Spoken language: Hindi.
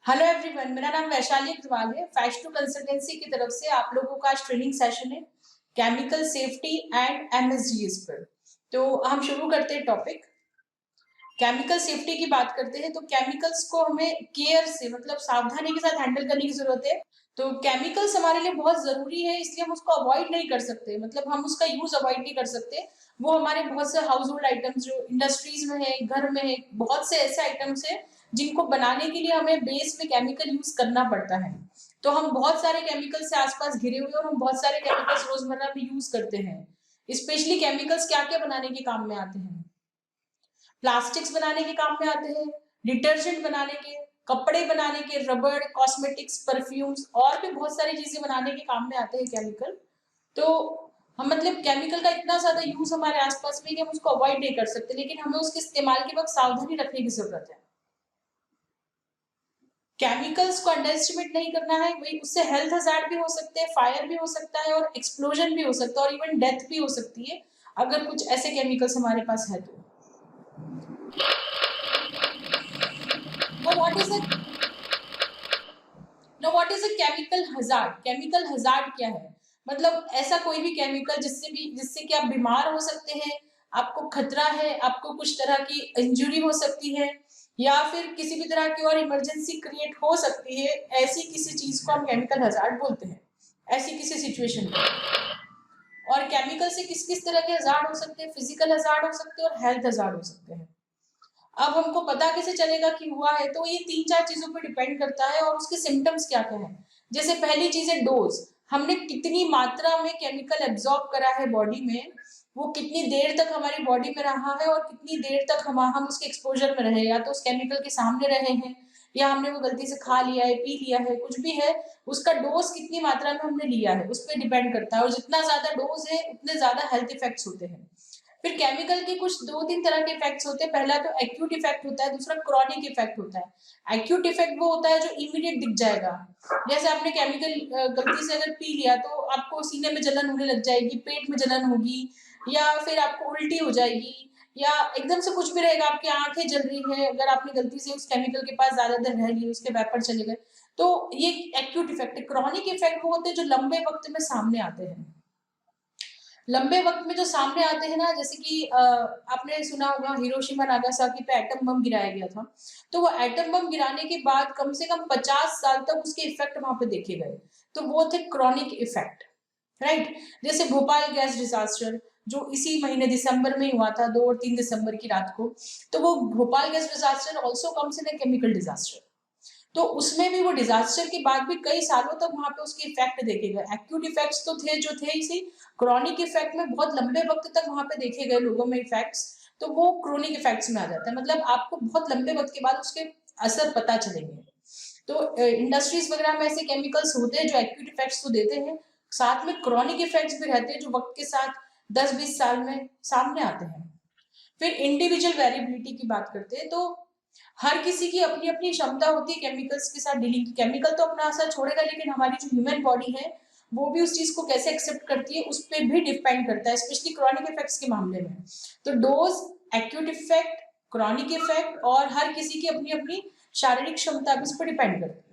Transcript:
हेलो एवरीवन, मेरा नाम वैशाली अग्रवाल है। फैश टू कंसल्टेंसी की तरफ से आप लोगों का आज ट्रेनिंग सेशन है केमिकल सेफ्टी एंड एमएसडीएस पर। तो हम शुरू करते हैं टॉपिक। केमिकल सेफ्टी की बात करते हैं तो केमिकल्स को हमें केयर से मतलब सावधानी के साथ हैंडल करने की जरूरत है। तो केमिकल्स हमारे लिए बहुत जरूरी है, इसलिए हम उसको अवॉइड नहीं कर सकते, मतलब हम उसका यूज अवॉइड नहीं कर सकते। वो हमारे बहुत से हाउस होल्ड आइटम्स जो इंडस्ट्रीज में है, घर में है, बहुत से ऐसे आइटम्स है जिनको बनाने के लिए हमें बेस में केमिकल यूज करना पड़ता है। तो हम बहुत सारे केमिकल से आसपास घिरे हुए और हम बहुत सारे केमिकल्स रोजमर्रा में यूज करते हैं। स्पेशली केमिकल्स क्या क्या बनाने के काम में आते हैं? प्लास्टिक्स बनाने के काम में आते हैं, डिटर्जेंट बनाने के, कपड़े बनाने के, रबड़, कॉस्मेटिक्स, परफ्यूम्स और भी बहुत सारी चीजें बनाने के काम में आते हैं केमिकल। तो हम मतलब केमिकल का इतना ज्यादा यूज हमारे आसपास में कि हम उसको अवॉइड नहीं कर सकते, लेकिन हमें उसके इस्तेमाल के वक्त सावधानी रखने की जरूरत है। केमिकल्स को अंडर एस्टिमेट नहीं करना है, वही उससे हेल्थ हजार्ड भी हो सकते हैं, फायर भी हो सकता है और एक्सप्लोजन भी हो सकता है और इवन डेथ भी हो सकती है अगर कुछ ऐसे केमिकल्स हमारे पास है तो। Now what is a now what is a chemical hazard? Chemical hazard क्या है? मतलब ऐसा कोई भी केमिकल जिससे कि आप बीमार हो सकते हैं, आपको खतरा है, आपको कुछ तरह की इंजुरी हो सकती है या फिर किसी भी तरह की और इमरजेंसी क्रिएट हो सकती है, ऐसी किसी चीज को हम केमिकल हजार्ड बोलते हैं, ऐसी किसी सिचुएशन को। और केमिकल से किस किस तरह के हजार्ड हो सकते हैं? फिजिकल हजार्ड हो सकते हैं और हेल्थ हजार्ड हो सकते हैं। अब हमको पता कैसे चलेगा कि हुआ है? तो ये तीन चार चीजों पर डिपेंड करता है और उसके सिम्टम्स क्या क्या है। जैसे पहली चीज है डोज, हमने कितनी मात्रा में केमिकल एब्जॉर्ब करा है बॉडी में, वो कितनी देर तक हमारी बॉडी में रहा है और कितनी देर तक हम उसके एक्सपोजर में रहे, या तो उस केमिकल के सामने रहे हैं या हमने वो गलती से खा लिया है, पी लिया है, कुछ भी है, उसका डोज कितनी मात्रा में हमने लिया है उस पर डिपेंड करता है। और जितना ज्यादा डोज है उतने ज्यादा हेल्थ इफेक्ट्स होते हैं। फिर केमिकल के कुछ दो तीन तरह के इफेक्ट्स होते हैं। पहला तो एक्यूट इफेक्ट होता है, दूसरा क्रॉनिक इफेक्ट होता है। एक्यूट इफेक्ट वो होता है जो इमीडिएट दिख जाएगा, जैसे आपने केमिकल गलती से अगर पी लिया तो आपको सीने में जलन होने लग जाएगी, पेट में जलन होगी, या फिर आपको उल्टी हो जाएगी, या एकदम से कुछ भी रहेगा, आपकी आंखें जल रही है अगर आपने गलती से उस केमिकल के पास ज्यादा देर रह ली, उसके वेपर चले गए, तो ये एक्यूट इफेक्ट है। क्रॉनिक इफेक्ट वो होते हैं जो लंबे वक्त में सामने आते हैं। लंबे वक्त में जो सामने आते हैं ना, जैसे कि आपने सुना होगा हिरोशिमा नागासाकी पे एटम बम गिराया गया था। तो वो एटम बम गिराने के बाद कम से कम 50 साल तक उसके इफेक्ट वहां पे देखे गए। तो वो थे क्रॉनिक इफेक्ट, राइट। जैसे भोपाल गैस डिजास्टर जो इसी महीने दिसंबर में ही हुआ था, 2 और 3 दिसंबर की रात को। तो वो Bhopal gas disaster also comes in chemical disaster. तो उसमें भी वो डिजास्टर के बाद भी कई सालों तक वहां पे उसके इफेक्ट देखे गए। एक्यूट इफेक्ट्स तो थे जो थे इसी, क्रॉनिक इफेक्ट में बहुत लंबे वक्त तक वहां पे देखे गए लोगों में इफेक्ट्स, तो वो क्रोनिक इफेक्ट्स में आ जाता है। मतलब आपको बहुत लंबे वक्त के बाद उसके असर पता चलेंगे। तो इंडस्ट्रीज वगैरह में ऐसे केमिकल्स होते हैं जो एक्यूट इफेक्ट्स तो देते हैं, साथ में क्रॉनिक इफेक्ट्स भी रहते हैं जो वक्त के साथ 10-20 साल में सामने आते हैं। फिर इंडिविजुअल वेरिएबिलिटी की बात करते हैं तो हर किसी की अपनी अपनी क्षमता होती है केमिकल्स के साथ डीलिंग की। केमिकल तो अपना असर छोड़ेगा, लेकिन हमारी जो ह्यूमन बॉडी है वो भी उस चीज को कैसे एक्सेप्ट करती है उस पर भी डिपेंड करता है, स्पेशली क्रॉनिक इफेक्ट्स के मामले में। तो dose, acute effect, chronic effect और हर किसी की अपनी अपनी शारीरिक क्षमता भी उस पर डिपेंड करती है।